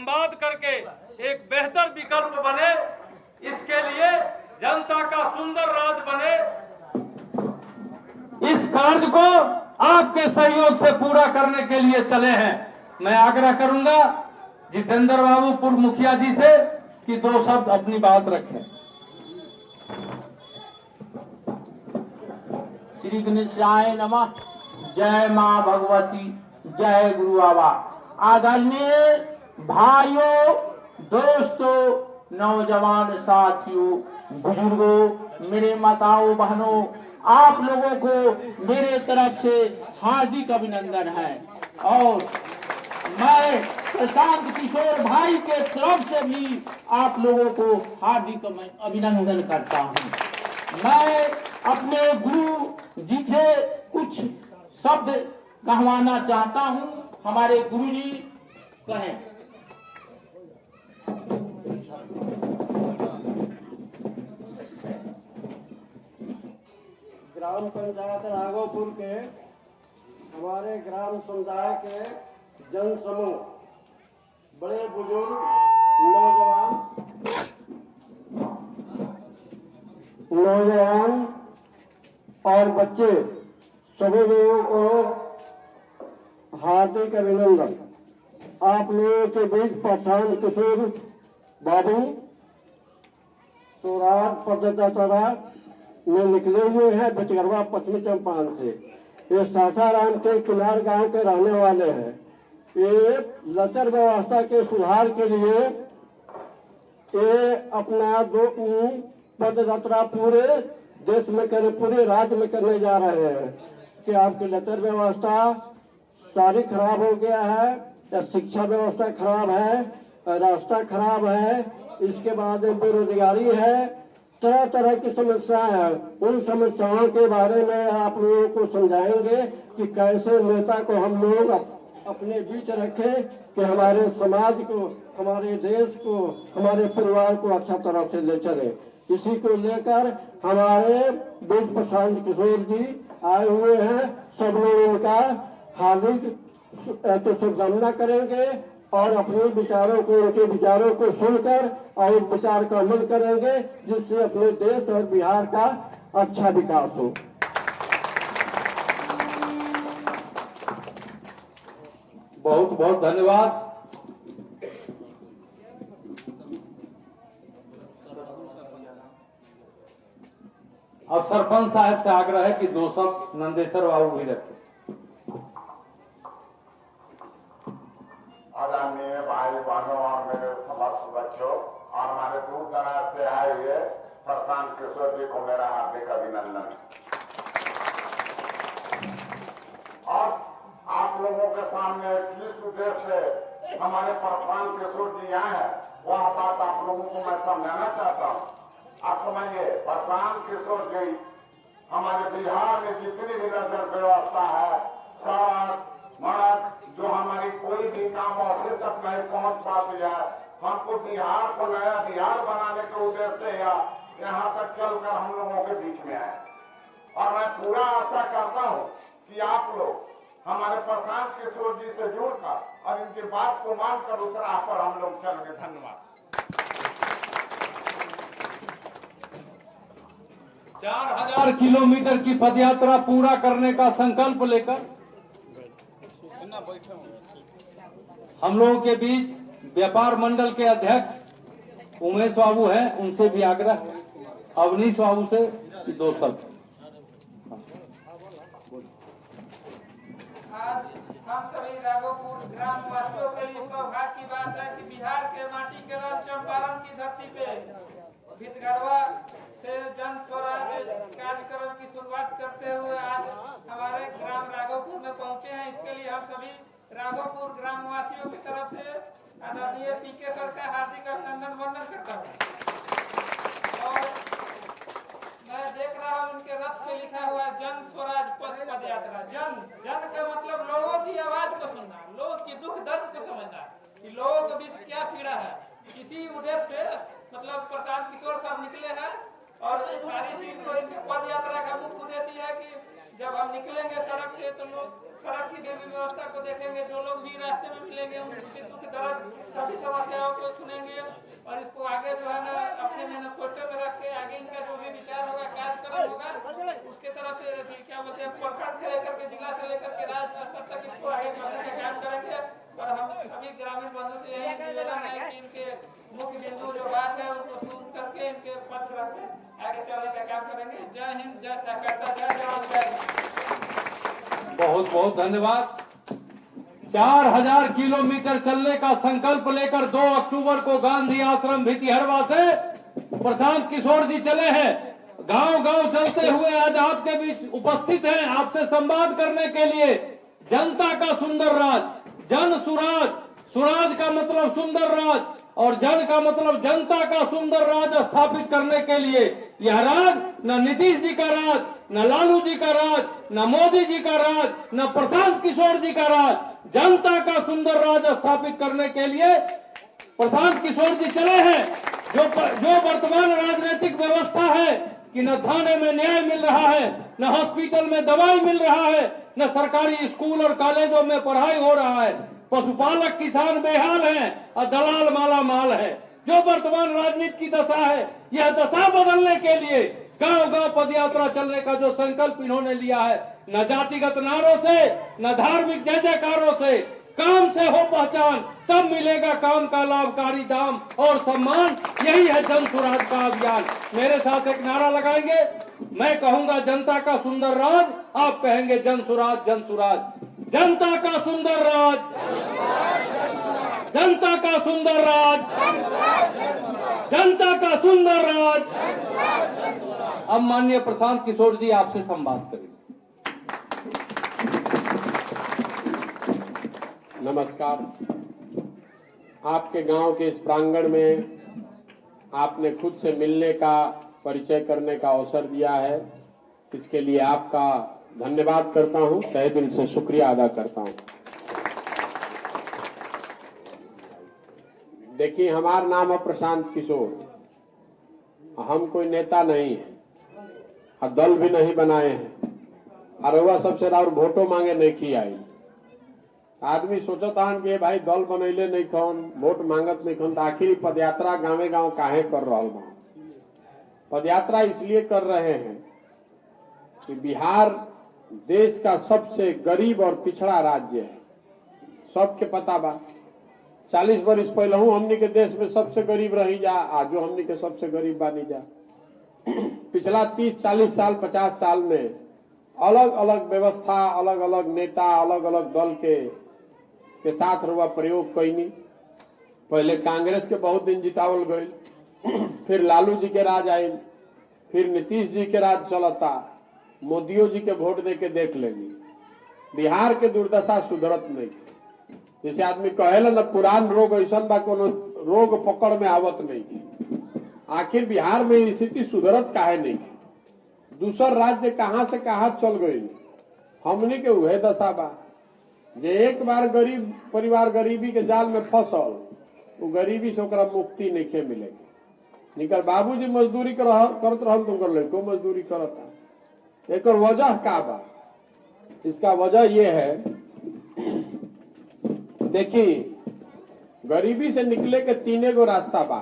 संवाद करके एक बेहतर विकल्प बने, इसके लिए जनता का सुंदर राज बने, इस कार्य को आपके सहयोग से पूरा करने के लिए चले हैं। मैं आग्रह करूंगा जितेंद्र बाबू पूर्व मुखिया जी से कि 2 शब्द अपनी बात रखें। श्री गणेशाय नमः। जय मां भगवती, जय गुरु बाबा। आदरणीय भाइयों, दोस्तों, नौजवान साथियों, बुजुर्गों, मेरे माताओं बहनों, आप लोगों को मेरे तरफ से हार्दिक अभिनंदन है। और मैं प्रशांत किशोर भाई के तरफ से भी आप लोगों को हार्दिक अभिनंदन करता हूं। मैं अपने गुरु जी से कुछ शब्द कहवाना चाहता हूं। हमारे गुरु जी कहें। ग्राम पंचायत राघोपुर के हमारे ग्राम समुदाय के जन समूह, बड़े बुजुर्ग, नौजवान और बच्चे, सभी लोगों को हार्दिक अभिनंदन। आप लोगों के बीच प्रशांत किशोर बाबू स्वराज पदयात्रा में निकले हुए हैं भिटगरवा पश्चिमी चंपारण से। ये सासाराम के किनार गांव के रहने वाले हैं। ये लचर व्यवस्था के सुधार के लिए ये अपना पदयात्रा पूरे देश में करने, पूरे राज्य में करने जा रहे हैं कि आपकी लचर व्यवस्था सारी खराब हो गया है, या शिक्षा व्यवस्था खराब है, रास्ता खराब है, इसके बाद बेरोजगारी है, तरह तरह की समस्याएं हैं। उन समस्याओं के बारे में आप लोगों को समझाएंगे कि कैसे नेता को हम लोग अपने बीच रखें कि हमारे समाज को, हमारे देश को, हमारे परिवार को अच्छा तरह से ले चले। इसी को लेकर हमारे बीच प्रशांत किशोर जी आए हुए हैं। सब लोग उनका हार्दिक शुभकामना करेंगे और अपने विचारों को, उनके विचारों को सुनकर और उस विचार का अमल करेंगे, जिससे अपने देश और बिहार का अच्छा विकास हो। बहुत बहुत धन्यवाद। अब सरपंच साहब से आग्रह है कि 2 शब्द नंदेश्वर बाबू भी रखें। आदरणीय भाई बहनों और मेरे समस्त बच्चों और हमारे दूर दराज से आए हुए प्रशांत किशोर जी को मेरा हार्दिक अभिनंदन। और आप लोगों के सामने किस उद्देश्य से हमारे प्रशांत किशोर जी आए हैं, वह बात आप लोगों को मैं समझाना चाहता हूँ। आप समझिए, प्रशांत किशोर जी हमारे बिहार में जितनी भी नजर व्यवस्था है, सड़क मड़क, जो हमारी कोई भी काम ऑफिस तक नहीं पहुंच पाती है, हमको बिहार को नया बिहार बनाने के उद्देश्य से यहाँ तक चलकर हम लोगों के बीच में आए। और मैं पूरा आशा करता हूँ कि आप लोग हमारे प्रशांत किशोर जी से जुड़कर और इनकी बात को मानकर उस राह पर हम लोग चलेंगे। धन्यवाद। 4000 किलोमीटर की पदयात्रा पूरा करने का संकल्प लेकर हम लोगों के बीच व्यापार मंडल के अध्यक्ष उमेश बाबू हैं, उनसे भी आग्रह, अवनीश बाबू से 2 शब्द। आज हम सभी राघोपुर ग्राम वासियों के लिए सौभाग्य की बात है कि बिहार के माटी के रल चंपारण की धरती पे भिटगरवा से जन स्वराज कार्यक्रम की शुरुआत करते हुए आज हमारे ग्राम राघोपुर में पहुंचे हैं। इसके लिए हम सभी राघोपुर ग्रामवासियों की तरफ से आदरणीय पीके सर का हार्दिक अभिनंदन वंदन करता हूँ। और मैं देख रहा हूँ उनके रथ पे लिखा हुआ है जन स्वराज पथ पदयात्रा। जन का मतलब लोगों की आवाज को सुनना, लोगों की दुख दर्द को समझना कि लोगों के बीच क्या पीड़ा है। इसी उद्देश्य से मतलब प्रशांत किशोर साहब निकले हैं और सारी चीज को इनके पद यात्रा का मुख्य उद्देश्य है कि जब हम निकलेंगे सड़क से तो लोग सड़क की व्यवस्था को देखेंगे, जो लोग भी रास्ते में मिलेंगे उनकी दुख दर्द सभी समस्या प्रखंड से लेकर के जिला से लेकर के राज्य स्तर तक इसको आगे बढ़ाने का काम करेंगे। और हम सभी ग्रामीण बंधु से यही निवेदन है कि इनके मुख्य बिंदु जो बात है उनको सुन करके इनके पक्ष रखते आगे चलने का काम करेंगे। जय हिंद, जय सहकारिता, जय जवान, जय। बहुत बहुत धन्यवाद। 4000 किलोमीटर चलने का संकल्प लेकर 2 अक्टूबर को गांधी आश्रम भितिहरवा से प्रशांत किशोर जी चले हैं। गांव गांव चलते हुए आज आपके बीच उपस्थित हैं, आपसे संवाद करने के लिए। जनता का सुंदर राज, जन सुराज, सुराज का मतलब सुंदर राज और जन का मतलब जनता का सुंदर राज स्थापित करने के लिए यह राज न नीतीश जी का राज, न लालू जी का राज, न मोदी जी का राज, न प्रशांत किशोर जी का राज, जनता का सुंदर राज स्थापित करने के लिए प्रशांत किशोर जी चले हैं। जो वर्तमान राजनीतिक व्यवस्था है कि न थाने में न्याय मिल रहा है, न हॉस्पिटल में दवाई मिल रहा है, न सरकारी स्कूल और कॉलेजों में पढ़ाई हो रहा है, पशुपालक किसान बेहाल हैं और दलाल माला माल है। जो वर्तमान राजनीति की दशा है, यह दशा बदलने के लिए गांव गांव पदयात्रा चलने का जो संकल्प इन्होंने लिया है, न जातिगत नारों से, न धार्मिक जय जयकारों से, काम से हो पहचान, तब मिलेगा काम का लाभकारी दाम और सम्मान। यही है जन सुराज का अभियान। मेरे साथ एक नारा लगाएंगे। मैं कहूंगा जनता का सुंदर राज, आप कहेंगे जन सुराज, जन सुराज। जनता का सुंदर राज, जनता का सुंदर राज, जनता का सुंदर राज। अब माननीय प्रशांत किशोर जी आपसे संवाद करेंगे। नमस्कार। आपके गांव के इस प्रांगण में आपने खुद से मिलने का, परिचय करने का अवसर दिया है, इसके लिए आपका धन्यवाद करता हूं, तहे दिल से शुक्रिया अदा करता हूं। देखिए, हमारा नाम है प्रशांत किशोर। हम कोई नेता नहीं है और दल भी नहीं बनाए हैं और वह सबसे राउर वोटो मांगे नहीं की आई। आदमी सोचता हन कि भाई दल बनैले नहीं खन, वोट मांगत नहीं खन, तो आखिर पदयात्रा गाँवे गाँव काहे कर रहा बा। पदयात्रा इसलिए कर रहे हैं कि बिहार देश का सबसे गरीब और पिछड़ा राज्य है। सबके पता बा। 40 वर्ष पहले हमनी के देश में सबसे गरीब रही जा, आजो हमनी के सबसे गरीब बानी जा। पिछला 30, 40 साल, 50 साल में अलग अलग व्यवस्था, अलग अलग नेता, अलग अलग दल के साथ रुआ प्रयोग कैनी। पहले कांग्रेस के बहुत दिन जितावल गई, फिर लालू जी के राज आये, फिर नीतीश जी के राज चलता, मोदियो जी के वोट दे के देख लेंगे। बिहार के दुर्दशा सुधरत नहीं। जैसे आदमी कहेला न पुरान रोग ऐसा बा, कोनो रोग पकड़ में आवत नहीं। आखिर बिहार में स्थिति सुधरत काहे नहीं। दूसर राज्य कहां से कहां चल गई, हमनी के वह दशा बा। जे एक बार गरीब परिवार गरीबी के जाल में फंसल, वो गरीबी से ओकरा मुक्ति नहीं मिलेगी। निकर बाबूजी मजदूरी करत रहन, तुमकर लड़को मजदूरी करता। एक वजह का बा, इसका वजह यह है, देखिए गरीबी से निकले के 3 गो रास्ता बा।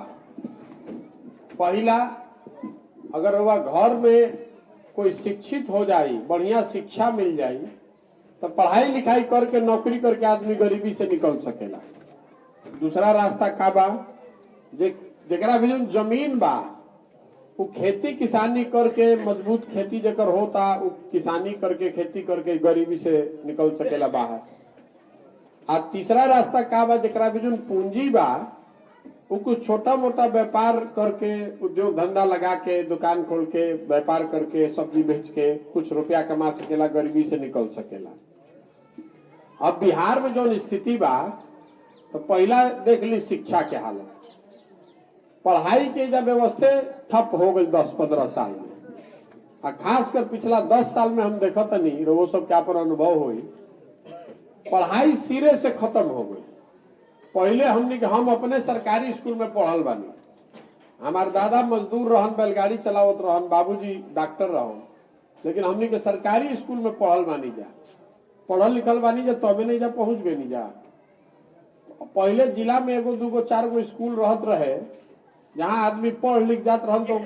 पहला, अगर वह घर में कोई शिक्षित हो जाए, बढ़िया शिक्षा मिल जाए, तो पढ़ाई लिखाई करके नौकरी करके आदमी गरीबी से निकल सकेला। दूसरा रास्ता का बा, जेकरा भी जमीन बा, वो खेती किसानी करके, मजबूत खेती जेकर होता, वो किसानी करके, खेती करके गरीबी से निकल सकेला बाहर। आ तीसरा रास्ता का बा, जेकरा भी पूंजी बा, वो कुछ छोटा मोटा व्यापार करके, उद्योग धंधा लगा के, दुकान खोल के, व्यापार करके, सब्जी बेच के कुछ रुपया कमा सकेला, गरीबी से निकल सकेला। अब बिहार में जो स्थिति बा, तो पहला देख ली शिक्षा के हालत। पढ़ाई के जब व्यवस्था ठप हो गई 10-15 साल में, और खासकर पिछला 10 साल में हम देखा नहीं, वो सब क्या पर अनुभव हुई, पढ़ाई सिरे से खत्म हो गई। पहले हम अपने सरकारी स्कूल में पढ़ल बानी। हमारे दादा मजदूर रहन, बैलगाड़ी चलावत रहन, बाबूजी डॉक्टर रहन, लेकिन हमने के सरकारी स्कूल में पढ़ल बानी जा, पढ़ल लिखल बानी जा, तबे नहीं जा पहुंच गए नहीं जा। पहले जिला में 1, 2, 4 गो स्कूल रहत रहे, जहां आदमी पढ़ लिख जात रहन तो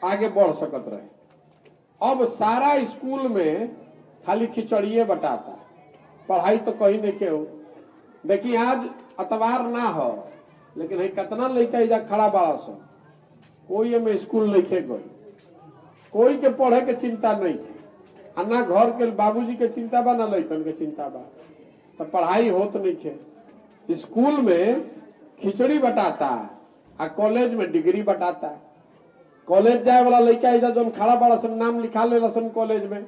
आगे बढ़ सकत रहे। अब सारा स्कूल में खाली खिचड़िए बटाता, पढ़ाई तो कहीं नहीं के हो। देखिए आज अतवार ना हो लेकिन है कितना लड़का इजा खड़ा बाड़ा सब, कोई में स्कूल नहीं खे गई, कोई के पढ़े के चिंता नहीं है, ना घर के बाबूजी के चिंता बा ना लड़कन के चिंता बा, तो पढ़ाई होत नहीं है। स्कूल में खिचड़ी बटाता आ कॉलेज में डिग्री बटाता। कॉलेज जाए वाला लड़का इधर जो खड़ा बड़ा सन नाम लिखा ले सन कॉलेज में,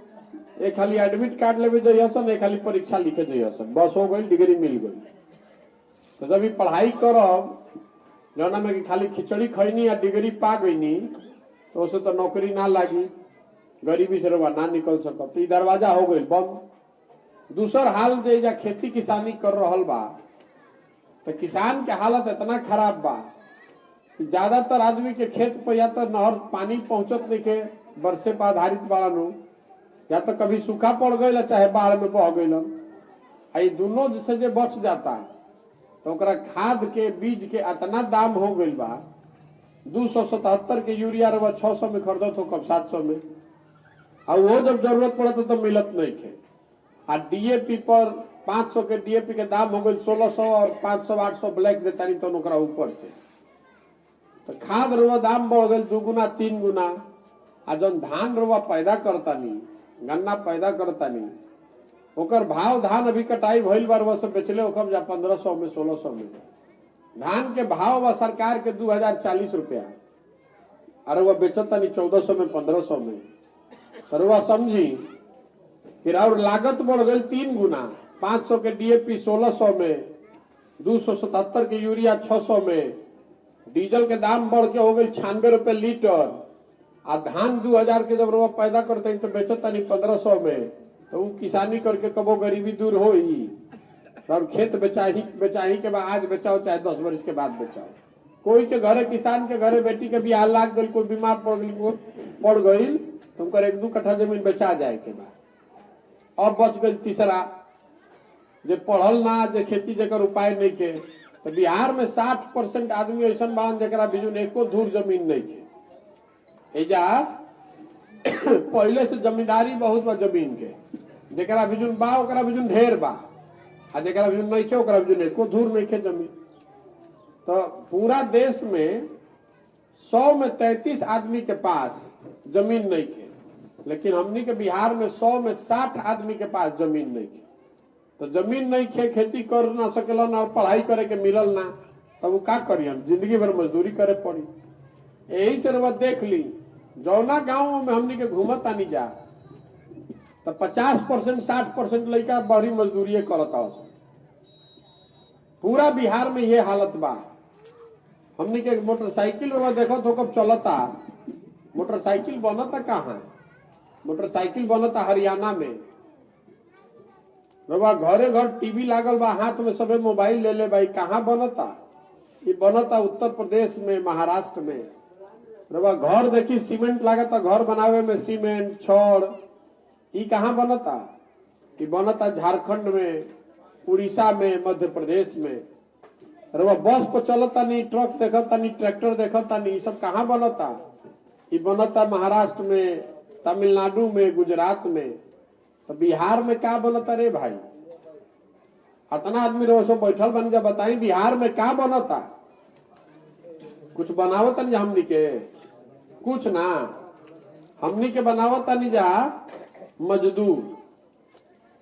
एक खाली एडमिट कार्ड लेवे जाइए सन, एक खाली परीक्षा लिखे जाइए सन, बस हो गई, डिग्री मिल गई। तो जब पढ़ाई करब जौना में खाली खिचड़ी खैनी या डिग्री पा गईनी तो उसे तो नौकरी ना लागी, गरीबी से रवा ना निकल सकब, तो दरवाजा हो गई बंद। दूसर हाल जे खेती किसानी कर रहल बा तो किसान के हालत इतना खराब बा कि ज्यादातर आदमी के खेत पर या तो नहर पानी पहुंचत नहीं के, बरसे पर आधारित बाड़ा नु, या तो कभी सूखा पड़ गई चाहे बाढ़ में बह गई। दोनों से जे बच जाता तो ओकरा खाद के बीज के इतना दाम हो गई बा, 277 के यूरिया रवा 600 में खरीदत हो कब 700 में, और वो जब जरूरत पड़े तो मिलत नहीं थे। आ डीएपी पर 500 के डीएपी के दाम हो गई 1600 और 500 800 ब्लैक देता नहीं तो ओकरा ऊपर से, तो खाद रवा दाम बढ़ गई 2 गुना 3 गुना। आ जौन धान रवा पैदा करता नहीं, गन्ना पैदा करता नहीं, ओकर भाव धान अभी कटाई भइल बार वो सब बेचले ओकम जा 1500 में 1600 में। धान के भाव बा सरकार के 2040 रुपया, अरे वह बेचता नहीं 1400 में 1500 में। तर वह समझी फिर और लागत बढ़ गई 3 गुना, 500 के डीएपी 1600 में, 277 के यूरिया 600 में, डीजल के दाम बढ़ के हो गई 96 रुपए लीटर। आ धान 2000 के जब रुपया पैदा करते हैं तो बेचता नहीं 1500 में, तो वो किसानी करके कबो गरीबी दूर हो ही, और खेत बेचाही के बाद आज बेचाओ चाहे 10 वर्ष के बाद बेचाओ। कोई के घरे किसान के घरे बेटी के बियाह लाग गई, कोई बीमार पड़ गई तो उनकर 1-2 कट्ठा जमीन बेचा जाए के बाद। अब बच गई तीसरा जे पढ़ल ना, जे खेती जकर उपाय नहीं के, तो बिहार में 60% आदमी ऐसा बान जरा बिजुन एको धूर जमीन नहीं के। एजा पहले से जमींदारी बहुत बा जमीन के, जरा बिजुन बा ओकरा बिजुन ढेर बा, आ जरा बिजुन नहीं के ओकरा बिजुन एको धूर नहीं के जमीन। तो पूरा देश में 100 में 33 आदमी के पास जमीन नहीं के, लेकिन हमनी के बिहार में 100 में 60 आदमी के पास जमीन नहीं के। तो जमीन नहीं खे, खेती कर ना सकेलन और पढ़ाई करे के मिलल ना, तब वो का करियन, जिंदगी भर मजदूरी करे पड़ी। यही से रवा देख ली जौना गांव में हमनी के घूमत आनी जा तो 50% 60% लड़का बड़ी मजदूरी करता। पूरा बिहार में ये हालत बा। हमनी के मोटरसाइकिल में देखो तो कब चलता, मोटरसाइकिल बनता कहाँ, मोटरसाइकिल बनता हरियाणा में। रवा घरे घर टीवी लागल बा, हाथ में सबे मोबाइल ले ले भाई, कहाँ बनता, ये बनता उत्तर प्रदेश में, महाराष्ट्र में। रवा घर देखी सीमेंट लागता, घर बनावे में सीमेंट छड़, ये कहाँ बनता, ये बनता झारखंड में, उड़ीसा में, मध्य प्रदेश में। रवा बस पर चलता नहीं, ट्रक देखता नहीं, ट्रैक्टर देखता नहीं, ये सब कहाँ बनता, ये बनता महाराष्ट्र में, तमिलनाडु में, गुजरात में। तो बिहार में क्या बनता रे भाई, इतना आदमी रो सब बैठल बन जा, बताई बिहार में क्या बनता, कुछ बनावता नहीं हमनी के, कुछ ना हमनी के बनावता नहीं जा मजदूर।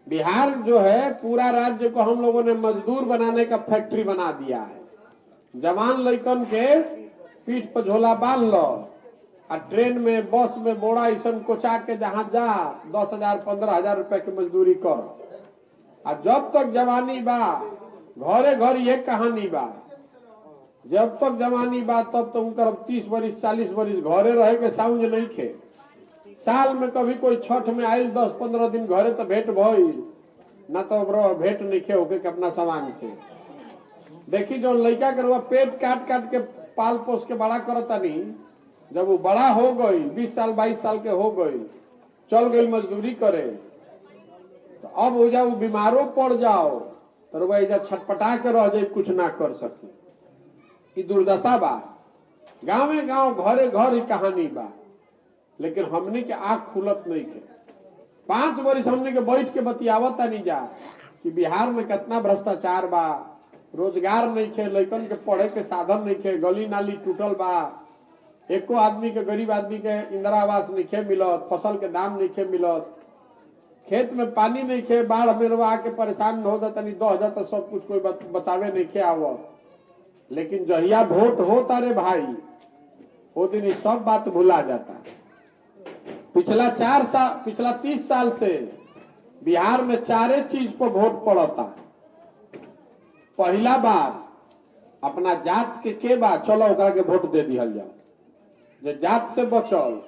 बिहार जो है पूरा राज्य को हम लोगों ने मजदूर बनाने का फैक्ट्री बना दिया है। जवान लड़कन के पीठ पर झोला बांध लो, आ ट्रेन में बस में बोरा ऐसा कोचा के जहां जा 10,000 15,000 रुपए की मजदूरी करो। आ जब तक जवानी बा घरे घर ये कहानी बा, जब तक जवानी बा तब तो उनकर 30 वर्ष 40 वर्ष घरे रहे के साउंज नहीं खे। साल में कभी कोई छठ में आयल 10-15 दिन घरे तो भेंट भइल ना, तो भेंट नहीं खे होके के अपना सामान से। देखी जो लड़का के पेट काट काट के पाल पोस के बड़ा करता नहीं, जब वो बड़ा हो गई 20 साल 22 साल के हो गई, चल गई मजदूरी करे, तो अब हो जाओ बीमारों पड़ जाओ तो वह छटपटा के रह जाए, कुछ ना कर सके। ये दुर्दशा बा। गाँव गाँव घरे घर ही कहानी बा, लेकिन हमने के आंख खुलत नहीं के। 5 वर्ष हमने के बैठ के बतियावत नहीं जा कि बिहार में कितना भ्रष्टाचार बा, रोजगार नहीं खे, लड़कन के पढ़े के साधन नहीं खे, गली नाली टूटल बा, एको आदमी के गरीब आदमी के इंदिरा आवास नहीं खे मिलत, फसल के दाम नहीं खे मिलत, खेत में पानी नहीं खे, बाढ़ में आके परेशान हो जाता नहीं 10,000 तो सब कुछ कोई बचावे नहीं खे आवत। लेकिन जहिया वोट होता रे भाई वो दिन सब बात भुला जाता। पिछला 30 साल से बिहार में 4 चीज पर वोट पड़ता। पहला बार अपना जात के बा चलो ओकरा के वोट दे दिहल जाओ, जे जात से बचल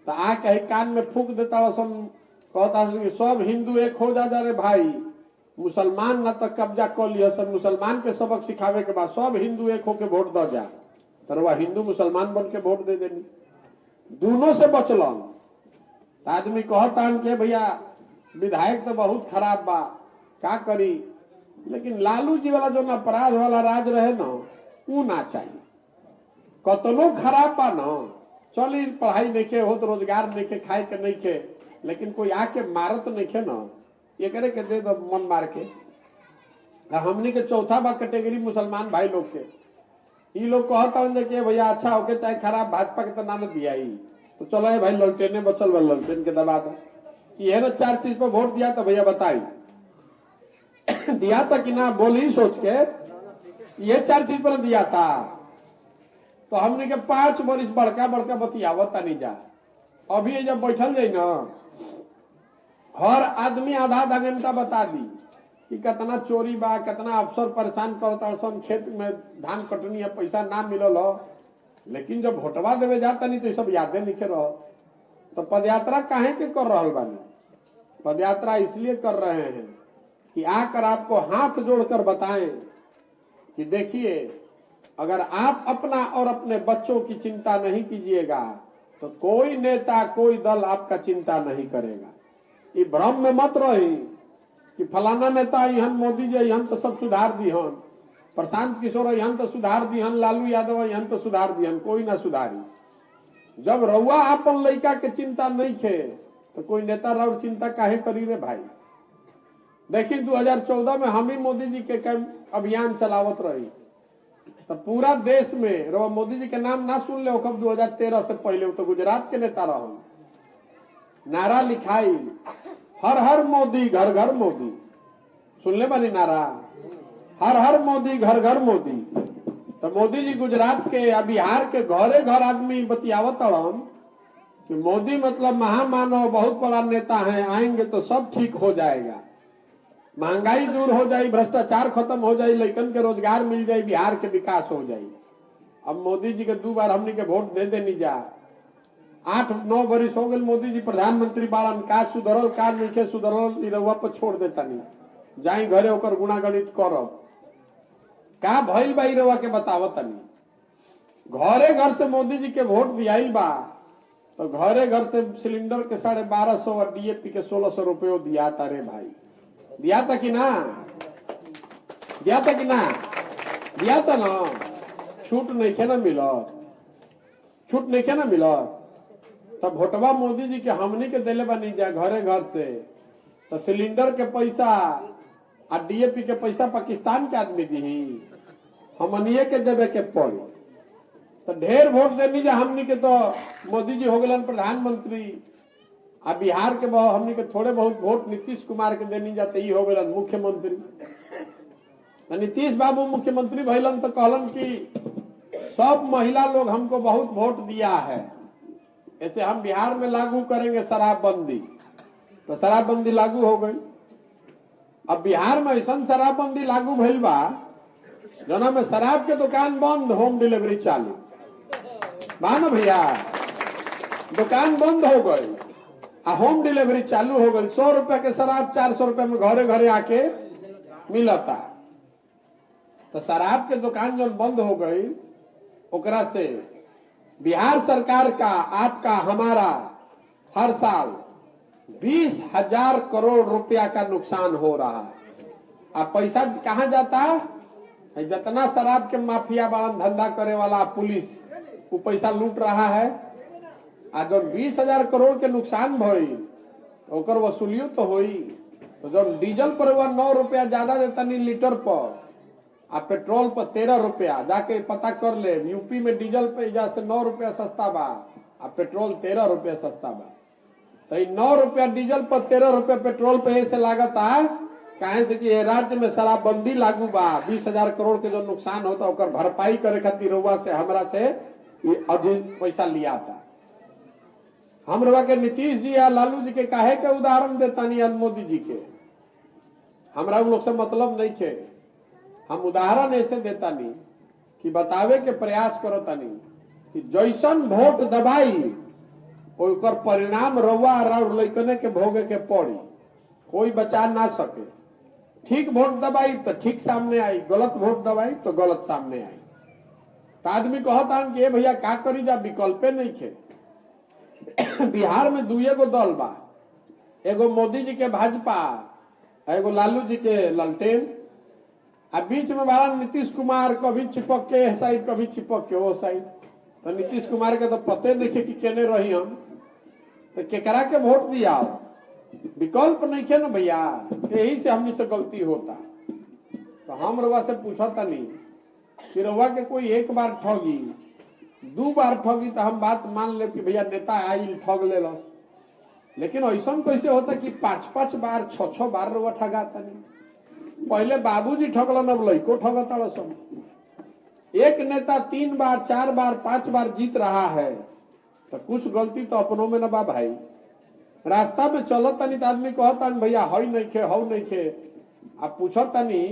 तो आ कहीं कान में फूक देता कहता सब हिंदू एक हो जा रे भाई, मुसलमान न तक कब्जा कर लिया, सब मुसलमान के सबक सिखावे के बाद सब हिंदू एक होके वोट दो जा, तर वह हिंदू मुसलमान बन के वोट दे देनी। दोनों से बचलन आदमी कहता के भैया विधायक तो बहुत खराब बा का करी, लेकिन लालू जी वाला जो अपराध वाला राज रहे ना वो ना चाहिए। कतनो खराब बा ना चली पढ़ाई नहीं के हो तो रोजगार नहीं के, खाए के नहीं के, लेकिन कोई आके मारत नहीं खे ना ये करे के दे दो मन मार के। हमनी के चौथा बा कैटेगरी मुसलमान भाई लोग के, ये लोग कहता कि भैया अच्छा होके चाहे खराब भाजपा के तो नाम दिया ही तो चलो है भाई ललटेने बचल बा ललटेन के दबा दो। ये ना 4 चीज पर वोट दिया तो भैया बताई दिया था कि ना, बोली सोच के ये 4 चीज पर दिया था। तो हमने के 5 वर्ष बड़का बड़का बतियावत नहीं जा। अभी ये जब बैठल जाए ना हर आदमी आधा घंटा बता दी कि कितना चोरी बा, कितना अफसर परेशान करता सन, खेत में धान कटनी है पैसा ना मिलल हो, लेकिन जब भोटवा देवे जाता नहीं तो सब यादें लिखे रहो। तो पदयात्रा काहे के कर रहा बानी? पदयात्रा इसलिए कर रहे हैं कि आकर आपको हाथ जोड़कर बताएं कि देखिए अगर आप अपना और अपने बच्चों की चिंता नहीं कीजिएगा तो कोई नेता कोई दल आपका चिंता नहीं करेगा। ये भ्रम में मत रही कि फलाना नेता यहाँ, मोदी जी यहाँ तो सब सुधार दिहन, प्रशांत किशोर यहाँ तो सुधार दिहन, लालू यादव यहाँ तो सुधार दिहन, कोई ना सुधारी। जब रउआ अपन लड़का के चिंता नहीं खे तो कोई नेता राउर चिंता काहे करी रे भाई। देखिए 2014 में हम ही मोदी जी के अभियान चलावत रही तो पूरा देश में रउआ मोदी जी के नाम ना सुन ले। कब 2013 से पहले तो गुजरात के नेता रहन, नारा लिखाई हर हर मोदी घर घर मोदी, सुन ले बनी नारा हर हर मोदी घर घर मोदी। तो मोदी जी गुजरात के या बिहार के घरे घर आदमी बतियावत कि मोदी मतलब महामानव बहुत बड़ा नेता है, आएंगे तो सब ठीक हो जाएगा, महंगाई दूर हो जाए, भ्रष्टाचार खत्म हो जाए, लड़कन के रोजगार मिल जाए, बिहार के विकास हो जाए। अब मोदी जी के 2 बार हमने के वोट दे देनी जा, 8-9 वर्ष हो गए मोदी जी प्रधानमंत्री बालन, का सुधरल का नहीं के सुधरल रउआ पर छोड़ देता नहीं, जाई घरे होकर गुणागणित करब का भइल बा रउआ के बतावत नहीं। घरे घर से मोदी जी के वोट दियाइल बा तो घरे घर से सिलेंडर के 1250 और डीएपी के 1600 रुपये दिया था रे भाई, दिया था कि ना, दिया था कि ना, दिया था ना। छूट नहीं के ना मिलो, छूट नहीं के ना मिलो। तब भोटवा मोदी जी के हमनी के दिले बनी जा घरे घर से तो सिलेंडर के पैसा और डीएपी के पैसा पाकिस्तान के आदमी दी, हमनिए के देवे के पड़ी। तो ढेर वोट देनी जा हमनी के तो मोदी जी हो गए प्रधानमंत्री, आ बिहार के हमनी के थोड़े बहुत वोट नीतीश कुमार के देनी जाते ही हो गए मुख्यमंत्री। नीतीश बाबू मुख्यमंत्री भैलन तो कहलन कि सब महिला लोग हमको बहुत वोट दिया है, ऐसे हम बिहार में लागू करेंगे शराबबंदी। तो शराबबंदी लागू हो गई। अब बिहार में ऐसा शराबबंदी लागू भइल बा जना में शराब के दुकान बंद, होम डिलीवरी चालू बा ना भैया, दुकान बंद हो गई आ होम डिलीवरी चालू हो गई। 100 रुपए के शराब 400 रुपए में घरे घरे आके मिलता। तो शराब के दुकान जो बंद हो गई ओकरा से बिहार सरकार का, आपका, हमारा हर साल 20,000 करोड़ रुपया का नुकसान हो रहा है। अब पैसा कहाँ जाता है? जितना शराब के माफिया वाला धंधा करे वाला पुलिस वो पैसा लूट रहा है। आज 20,000 करोड़ के नुकसान भइल ओकर वसूलियो तो होई। तो जब डीजल पर वह 9 रुपया ज्यादा देता नहीं लीटर पर, आ पेट्रोल पर 13 रुपया, जाके पता कर ले यूपी में डीजल पे जा से 9 रुपया सस्ता बा आ पेट्रोल 13 रुपया सस्ता बा। तो 9 रुपया डीजल पर 13 रुपया पेट्रोल पे ऐसे लागत है काहे से कि राज्य में शराबबंदी लागू बा। 20,000 करोड़ के जो नुकसान होता ओकर भरपाई करे खातिर रउआ से हमरा से अधिक पैसा लिया था। हम रउआ के नीतीश जी या लालू जी के काहे के उदाहरण देता नहीं मोदी जी के, हमरा उन लोग से मतलब नहीं थे। हम उदाहरण ऐसे देता नहीं कि बतावे के प्रयास करो तनी कि जैसन वोट दबाई ओकर परिणाम रउआ और लइकने के भोगे के पड़ी, कोई बचा ना सके। ठीक वोट दबाई तो ठीक सामने आई, गलत वोट दबाई तो गलत सामने आई। तो आदमी कहता कि ए भैया का करी जा, विकल्पे नहीं थे। बिहार में 2 गो दल बा, एगो मोदी जी के भाजपा, एगो लालू जी के ललटेन, आ बीच में बड़ा नीतीश कुमार, कभी चिपक के साइड कभी चिपक के वो साइड। तो नीतीश कुमार के तो पते नहीं थे कि केने रही हम, तो केकरा के वोट दिया, विकल्प नहीं थे ना भैया। यही से हमनी से गलती होता। तो हम रउआ से पूछा तनी कि रउआ के कोई एक बार ठगी, 2 बार ठगी तो हम बात मान ले कि भैया नेता आई ठग ले लस, लेकिन ऐसा कैसे होता कि 5-5 बार 6-6 बार रउआ ठगा तनी। पहले बाबूजी ठगलन, अब लइको ठगता सब। एक नेता 3 बार 4 बार 5 बार जीत रहा है तो कुछ गलती तो अपनों में न बा भाई। रास्ता में चलत तनी तो आदमी कहता भैया हई नहीं खे हऊ नहीं खे, आप पूछो तनी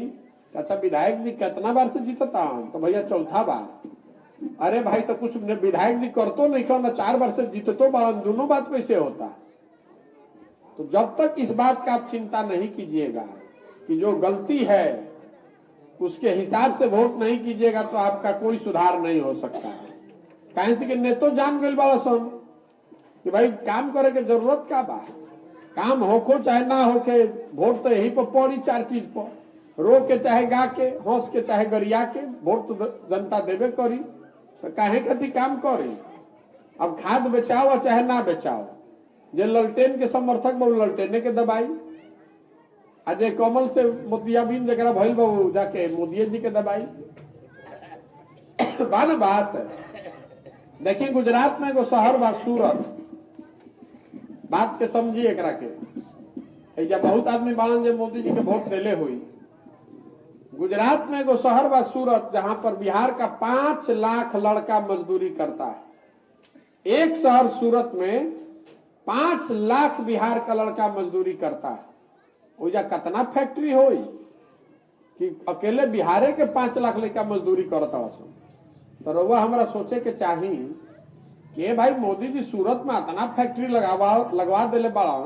अच्छा विधायक जी कितना बार से जीतता, तो भैया 4था बार। अरे भाई तो कुछ विधायक जी करतो नहीं खो ना 4 बार से जीततो बारन, दोनों बात कैसे होता। तो जब तक इस बात का आप चिंता नहीं कीजिएगा कि जो गलती है उसके हिसाब से वोट नहीं कीजिएगा तो आपका कोई सुधार नहीं हो सकता है। कहीं से कि नेतो जान गए वाला सुन कि भाई काम करे के जरूरत का बा, काम होखो चाहे ना होके, वोट तो यही पर पड़ी 4 चीज पर, रो के चाहे गा के, हंस के चाहे गरिया के, वोट तो जनता देवे करी। तो काहे कति काम करी। अब खाद बेचाओ चाहे ना बेचाओ, जे ललटेन के समर्थक बहु ललटेने के दबाई, अजय कमल से मोतियाबिंद जरा भइल बहु जाके मोदी जी के दबाई। बान बात देखिए गुजरात में एगो शहर बा सूरत, बात के समझिए एकरा के। जब बहुत आदमी बालन जे मोदी जी के वोट देले हुई, गुजरात में एगो शहर बा सूरत जहां पर बिहार का 5 लाख लड़का मजदूरी करता है। एक शहर सूरत में 5 लाख बिहार का लड़का मजदूरी करता है। ओजा कितना फैक्ट्री होई कि अकेले बिहारे के 5 लाख लड़का मजदूरी करता। तो रउआ हमरा सोचे के चाही कि भाई मोदी जी सूरत में इतना फैक्ट्री लगवा देले बाड़न,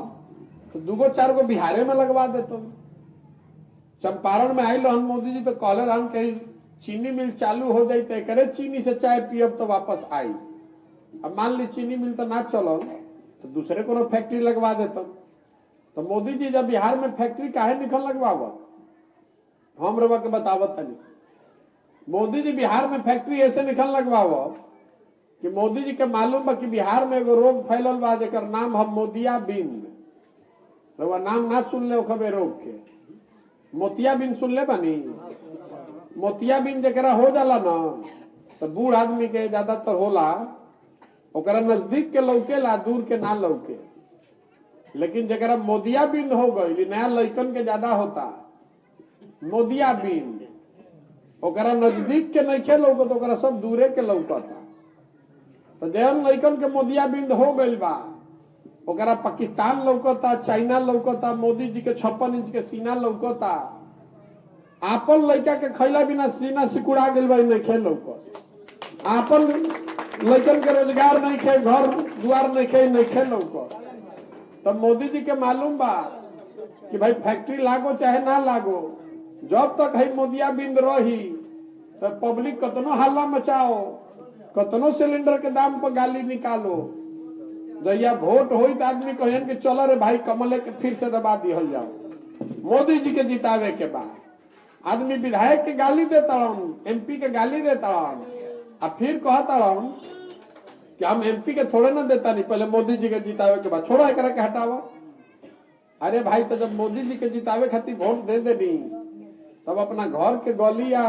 तो 2-4 गो बिहारे में लगवा देते। चंपारण में आयल रहन मोदी जी तो कहले रहन कहीं चीनी मिल चालू हो जाए तो एकरे चीनी से चाय पियब तो वापस आई। अब मान ली चीनी मिल तो ना चलो तो दूसरे को फैक्ट्री लगवा देते। तो मोदी जी जब बिहार में फैक्ट्री काहे निकल लगवावत, हम रउआ के बतावत तनी। मोदी जी बिहार में फैक्ट्री ऐसे निकल लगवावत कि मोदी जी के मालूम बा कि बिहार में एगो रोग फैलल बा जेकर नाम है मोतियाबिंद। रउआ नाम ना सुन ले ओखबे रोग के, मोतियाबिंद सुन ले बानी। मोतियाबिंद जरा हो जाला ना तो बूढ़ आदमी के ज्यादातर होला, ओकरा नजदीक के लौकेला, दूर के ना लौके। लेकिन जरा मोदियाबिंद हो गई, नया लइकन के ज्यादा होता मोदियाबिंद, ओकरा नजदीक के नहीं लौकत, तो ओकरा सब दूरे के लौकता। तो जहन लइकन के मोदियाबिंद हो गई बा, ओकरा पाकिस्तान लौकता, चाइना लौकता, मोदी जी के 56 इंच के सीना लौकता। आपन लइका के खैला बिना सीना सिकुड़ा गइल बा, नहीं खे लौकत। आपन लइकन के रोजगार नहीं खे, घर दुआर नहीं खे लौकत। तब मोदी जी के मालूम बा कि भाई फैक्ट्री लागो चाहे ना लागो, जब तक है मोदियाबिंद रही तो पब्लिक कतनो हल्ला मचाओ, कतनो सिलेंडर के दाम पर गाली निकालो, जहिया वोट होई तो आदमी कहन कि चलो रे भाई कमले के फिर से दबा दिहल जाओ। मोदी जी के जितावे के बाद आदमी विधायक के गाली देता रहन, एमपी के गाली देता रहन, आ फिर कहता रहन कि हम एमपी के थोड़े ना देता नहीं, पहले मोदी जी के जितावे के बाद छोड़ो एकरा के हटावा। अरे भाई तो जब मोदी जी के जितावे खातिर वोट दे देनी तब अपना घर के गली या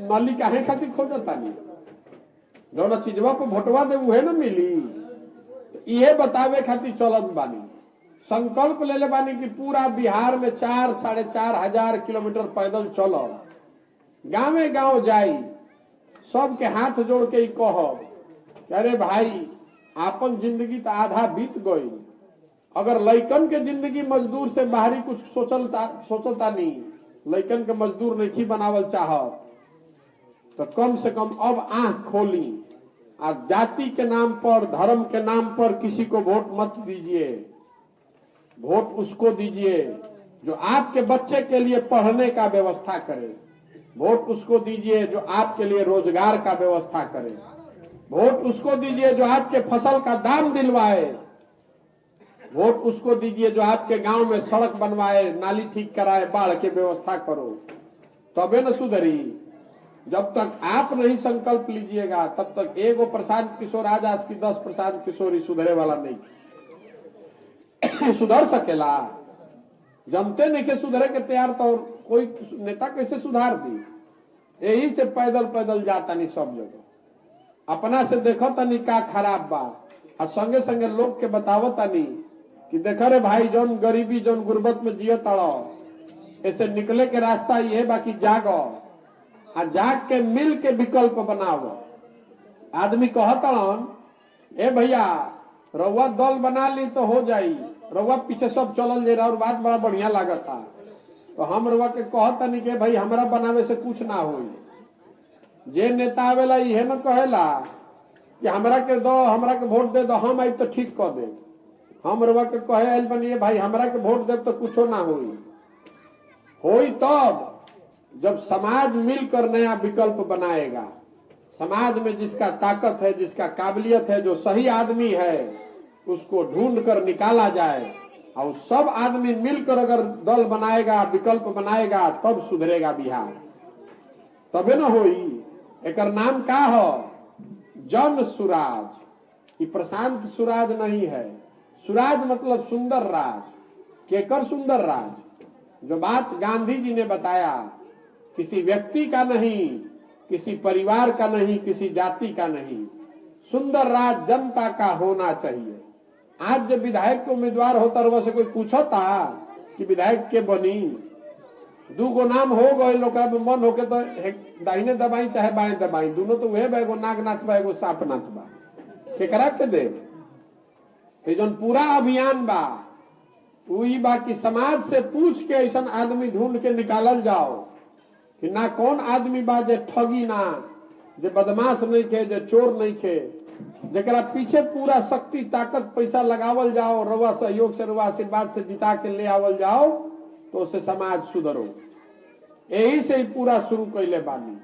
नाली काहे खातिर खोजता नहीं, जौन चीजवा पे भोटवा दे उहे न मिली। ये बतावे खातिर चलत बानी, संकल्प ले ले बानी कि पूरा बिहार में 4-4.5 किलोमीटर पैदल चलब, गांवे गांव जाई, सबके हाथ जोड़ के कहब कि अरे भाई आपन जिंदगी तो आधा बीत गई, अगर लइकन के जिंदगी मजदूर से बाहरी कुछ सोचता नहीं, लइकन के मजदूर नहीं बनावल चाहत, तो कम से कम अब आंख खोली। आप जाति के नाम पर, धर्म के नाम पर किसी को वोट मत दीजिए। वोट उसको दीजिए जो आपके बच्चे के लिए पढ़ने का व्यवस्था करे। वोट उसको दीजिए जो आपके लिए रोजगार का व्यवस्था करे। वोट उसको दीजिए जो आपके फसल का दाम दिलवाए। वोट उसको दीजिए जो आपके गांव में सड़क बनवाए, नाली ठीक कराए, बाढ़ की व्यवस्था करो, तबे न सुधरी। जब तक आप नहीं संकल्प लीजिएगा तब तक एगो प्रशांत किशोर आजाद की 10 प्रशांत किशोरी सुधरे वाला नहीं सुधर सकेला। जनते नहीं के सुधरे के तैयार तो कोई नेता कैसे सुधार दी। यही से पैदल पैदल जाता नहीं सब जगह, अपना से देखो तनी का खराब बा, और संगे संगे लोग के बतावो तनी कि देख रे भाई जौन गरीबी जौन गुर्बत में जियो तड़ो, ऐसे निकले के रास्ता ये बाकी जागो, आ जाग के मिल के विकल्प बनाओ। आदमी कहतड़न ए भैया रउआ दल बना ली तो हो जाई, रउआ पीछे सब चलल जे और बात बड़ा बढ़िया लागता, तो हम रउआ के कहतनी के भाई हमरा बनावे से कुछ ना होई। जे नेता आवेला इहे न कहेला कि हमरा के दो, हमरा के वोट दे दो, हम आई तो ठीक कर दे। हम रउआ के कहे आइल बनिए भाई हमरा के वोट दे तो कुछो ना होई तब जब समाज मिलकर नया विकल्प बनाएगा। समाज में जिसका ताकत है, जिसका काबिलियत है, जो सही आदमी है, उसको ढूंढ कर निकाला जाए, और सब आदमी मिलकर अगर दल बनाएगा, विकल्प बनाएगा, तब सुधरेगा बिहार, तबे न होई। एकर नाम का हो? जन सुराज। ये प्रशांत सुराज नहीं है। सुराज मतलब सुंदर राज। केकर सुंदर राज? जो बात गांधी जी ने बताया, किसी व्यक्ति का नहीं, किसी परिवार का नहीं, किसी जाति का नहीं, सुंदर राज जनता का होना चाहिए। आज जब विधायक के उम्मीदवार होता रहा से कोई पूछता कि विधायक के बनी, 2 गो नाम हो गए, लोग में मन होके तो दाहिने दबाई चाहे बाएं दबाई, दोनों तो वह एगो नागनाथ बा, एगो सांपनाथ बा, केकरा के दे? तो जौन पूरा अभियान बा वही बा कि समाज से पूछ के ऐसा आदमी ढूंढ के निकालल जाओ कि ना कौन आदमी बा जे ठगी ना, जे बदमाश नहीं खे, जे चोर नहीं खे, जरा पीछे पूरा शक्ति ताकत पैसा लगावल जाओ, रवा सहयोग से, रवा आशीर्वाद से जिता के ले आवल जाओ, तो उससे समाज सुधरो। यही से ही पूरा शुरू कैले बानी।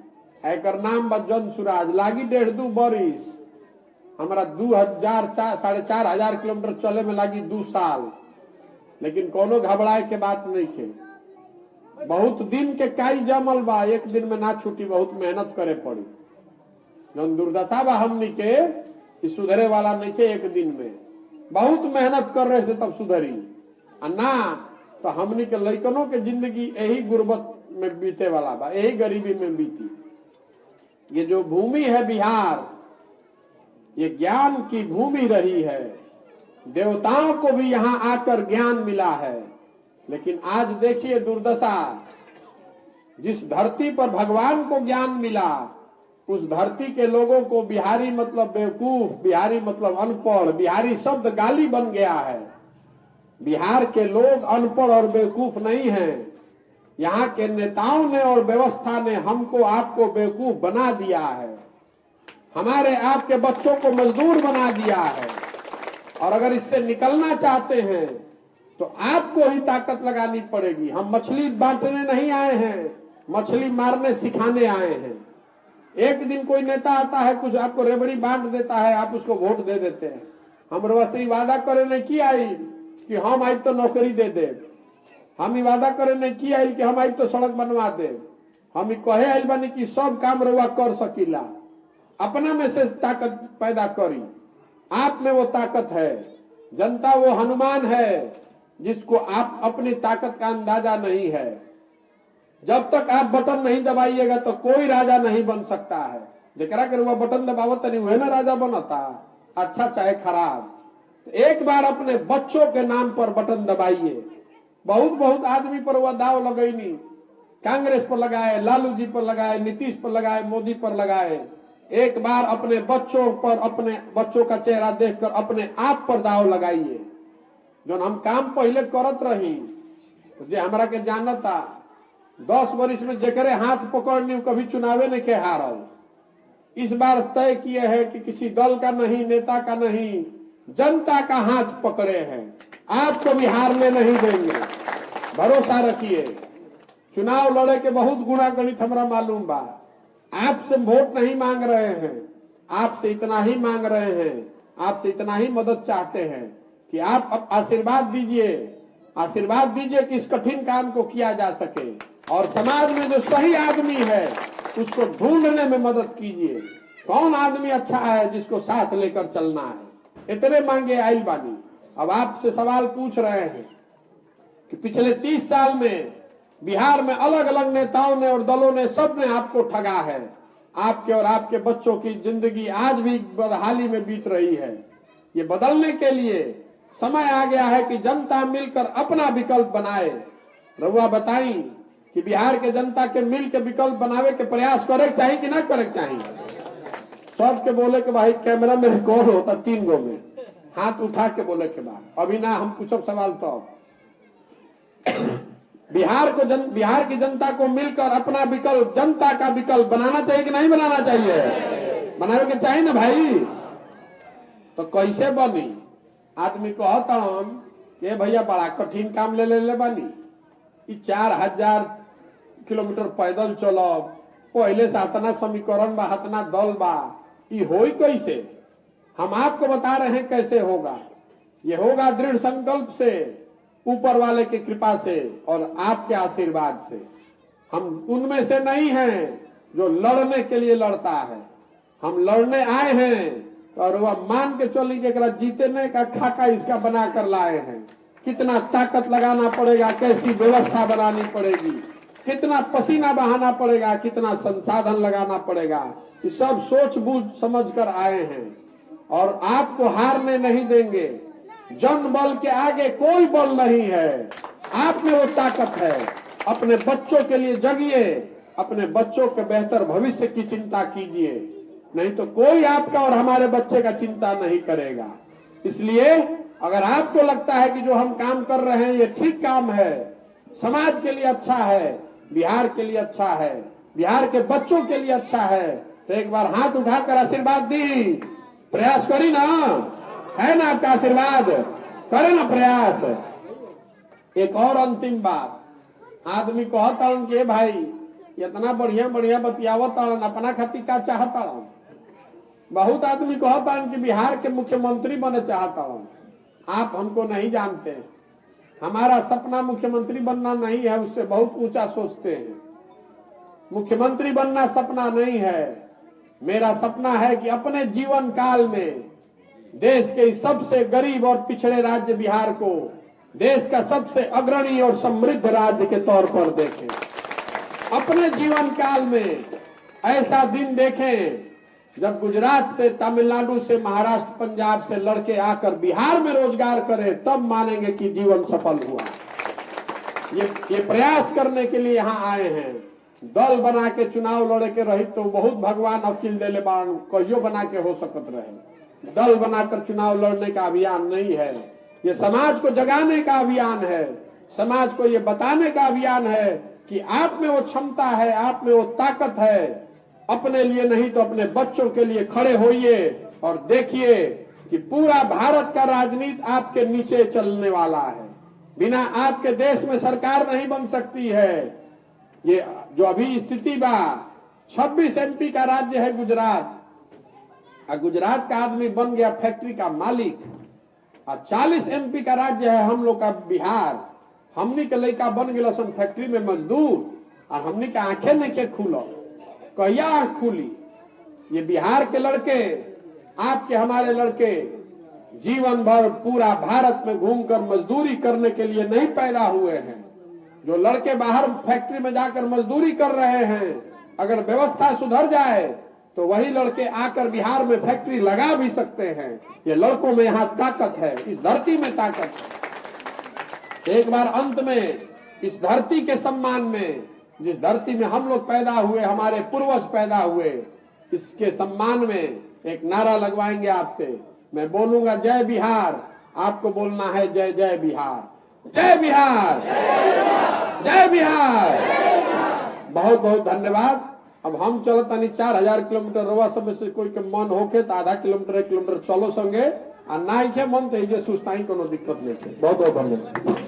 एकर नाम बा जन सुराज। लागी 1.5-2 बरिस, हमारा 4,500 किलोमीटर चले में लागी 2 साल, लेकिन कोनो घबराए के बात नहीं खे। बहुत दिन के काई जमल बा, एक दिन में ना छूटी, बहुत मेहनत करे पड़ी। जौन दुर्दशा बा हमनी के सुधरे वाला नहीं के, एक दिन में बहुत मेहनत कर रहे से तब सुधरी, ना तो हमनी के लइकनों के जिंदगी यही गुर्बत में बीते वाला बा, यही गरीबी में बीती। ये जो भूमि है बिहार, ये ज्ञान की भूमि रही है। देवताओं को भी यहाँ आकर ज्ञान मिला है, लेकिन आज देखिए दुर्दशा। जिस धरती पर भगवान को ज्ञान मिला, उस धरती के लोगों को बिहारी मतलब बेवकूफ, बिहारी मतलब अनपढ़, बिहारी शब्द गाली बन गया है। बिहार के लोग अनपढ़ और बेवकूफ नहीं हैं। यहाँ के नेताओं ने और व्यवस्था ने हमको आपको बेवकूफ बना दिया है, हमारे आपके बच्चों को मजदूर बना दिया है। और अगर इससे निकलना चाहते हैं तो आपको ही ताकत लगानी पड़ेगी। हम मछली बांटने नहीं आए हैं, मछली मारने सिखाने आए हैं। एक दिन कोई नेता आता है, कुछ आपको रेबड़ी बांट देता है, आप उसको वोट दे देते हैं। हम वैसे वादा करे नहीं की आई कि हम आई तो नौकरी दे दे, हम वादा करे नहीं की आई कि हम आई तो सड़क बनवा दे, हम कहे आइल बानी कि सब काम रउआ कर सकीला। अपना में से ताकत पैदा करी, आप में वो ताकत है। जनता वो हनुमान है जिसको आप अपनी ताकत का अंदाजा नहीं है। जब तक आप बटन नहीं दबाइएगा तो कोई राजा नहीं बन सकता है। जरा कर वह बटन दबावत नहीं हुए ना राजा बनता, अच्छा चाहे खराब। तो एक बार अपने बच्चों के नाम पर बटन दबाइए। बहुत बहुत आदमी पर वह दाव लगाई नहीं, कांग्रेस पर लगाए, लालू जी पर लगाए, नीतीश पर लगाए, मोदी पर लगाए। एक बार अपने बच्चों पर, अपने बच्चों का चेहरा देखकर अपने आप पर दाव लगाइए। जो हम काम पहले करत रही तो जे हमरा के जानता 10 वर्ष में जेकरे हाथ पकड़नी कभी चुनावे नहीं के हारल। इस बार तय किए हैं कि किसी दल का नहीं, नेता का नहीं, जनता का हाथ पकड़े हैं। आपको भी हारने नहीं देंगे, भरोसा रखिए। चुनाव लड़े के बहुत गुणागणित हमरा मालूम बा। आपसे वोट नहीं मांग रहे हैं, आपसे इतना ही मांग रहे हैं, आपसे इतना ही मदद चाहते हैं कि आप आशीर्वाद दीजिए, आशीर्वाद दीजिए कि इस कठिन काम को किया जा सके और समाज में जो सही आदमी है उसको ढूंढने में मदद कीजिए। कौन आदमी अच्छा है जिसको साथ लेकर चलना है। इतने मांगे आइल बानी। अब आपसे सवाल पूछ रहे हैं कि पिछले 30 साल में बिहार में अलग अलग नेताओं ने और दलों ने सबने आपको ठगा है। आपके और आपके बच्चों की जिंदगी आज भी बदहाली में बीत रही है। ये बदलने के लिए समय आ गया है कि जनता मिलकर अपना विकल्प बनाए। रउआ बताई कि बिहार के जनता के मिल के विकल्प बनावे के प्रयास करे चाहिए कि ना करे चाहिए। सबके बोले के भाई कैमरा में रिकॉर्ड होता 3 गो में हाथ उठा के बोले के बाद अभी ना हम पूछब सवाल। तो बिहार की जनता को मिलकर अपना विकल्प, जनता का विकल्प बनाना चाहिए कि नहीं बनाना चाहिए? बनावे के चाहिए ना भाई। तो कैसे बनी? आदमी कहता कि भैया बड़ा कठिन काम ले बानी, 4000 किलोमीटर पैदल चलब, पहले से हतना समीकरण बा, हतना दल बा, ये होई कैसे? हम आपको बता रहे हैं कैसे होगा। ये होगा दृढ़ संकल्प से, ऊपर वाले की कृपा से और आपके आशीर्वाद से। हम उनमें से नहीं हैं जो लड़ने के लिए लड़ता है। हम लड़ने आए हैं और वह मान के चली कि जीतने का खाका इसका बना कर लाए हैं। कितना ताकत लगाना पड़ेगा, कैसी व्यवस्था बनानी पड़ेगी, कितना पसीना बहाना पड़ेगा, कितना संसाधन लगाना पड़ेगा, ये सब सोच बूझ समझ कर आए हैं और आपको हारने नहीं देंगे। जन बल के आगे कोई बल नहीं है। आप में वो ताकत है। अपने बच्चों के लिए जगिए, अपने बच्चों के बेहतर भविष्य की चिंता कीजिए, नहीं तो कोई आपका और हमारे बच्चे का चिंता नहीं करेगा। इसलिए अगर आपको लगता है कि जो हम काम कर रहे हैं ये ठीक काम है, समाज के लिए अच्छा है, बिहार के लिए अच्छा है, बिहार के बच्चों के लिए अच्छा है, तो एक बार हाथ उठाकर आशीर्वाद दी। प्रयास करी ना, है ना आपका आशीर्वाद? करे ना प्रयास। एक और अंतिम बात, आदमी कहता कि भाई इतना बढ़िया बढ़िया बतियावत अपना खातिर का चाहता। बहुत आदमी कहता कि बिहार के मुख्यमंत्री बने चाहता। आप हमको नहीं जानते, हमारा सपना मुख्यमंत्री बनना नहीं है, उससे बहुत ऊंचा सोचते हैं। मुख्यमंत्री बनना सपना नहीं है। मेरा सपना है कि अपने जीवन काल में देश के सबसे गरीब और पिछड़े राज्य बिहार को देश का सबसे अग्रणी और समृद्ध राज्य के तौर पर देखें। अपने जीवन काल में ऐसा दिन देखें जब गुजरात से, तमिलनाडु से, महाराष्ट्र, पंजाब से लड़के आकर बिहार में रोजगार करें, तब मानेंगे कि जीवन सफल हुआ। ये प्रयास करने के लिए यहाँ आए हैं। दल बना के चुनाव लड़े के रही तो बहुत भगवान अकील देले बाण कहियो बना के हो सकत रहे। दल बनाकर चुनाव लड़ने का अभियान नहीं है, ये समाज को जगाने का अभियान है। समाज को ये बताने का अभियान है कि आप में वो क्षमता है, आप में वो ताकत है। अपने लिए नहीं तो अपने बच्चों के लिए खड़े होइए और देखिए कि पूरा भारत का राजनीति आपके नीचे चलने वाला है। बिना आपके देश में सरकार नहीं बन सकती है। ये जो अभी स्थिति बा, 26 MP का राज्य है गुजरात, और गुजरात का आदमी बन गया फैक्ट्री का मालिक, और 40 MP का राज्य है हम लोग का बिहार। हमनी के लड़का बन गया सन फैक्ट्री में मजदूर, और हमनी के आंखें नहीं के खुलो, कहिया आंख खुली? ये बिहार के लड़के, आपके हमारे लड़के जीवन भर पूरा भारत में घूमकर मजदूरी करने के लिए नहीं पैदा हुए हैं। जो लड़के बाहर फैक्ट्री में जाकर मजदूरी कर रहे हैं, अगर व्यवस्था सुधर जाए तो वही लड़के आकर बिहार में फैक्ट्री लगा भी सकते हैं। ये लड़कों में यहाँ ताकत है, इस धरती में ताकत है। एक बार अंत में इस धरती के सम्मान में, जिस धरती में हम लोग पैदा हुए, हमारे पूर्वज पैदा हुए, इसके सम्मान में एक नारा लगवाएंगे आपसे। मैं बोलूंगा जय बिहार, आपको बोलना है जय जय बिहार, जय बिहार, जय बिहार। बहुत बहुत धन्यवाद। अब हम चलत तनी 4000 किलोमीटर रवा सब से कोई के मन होके तो आधा किलोमीटर 1 किलोमीटर चलो संगे, आ नाई के मन तो ये सुस्ताई कोनो दिक्कत नहीं है। बहुत बहुत धन्यवाद।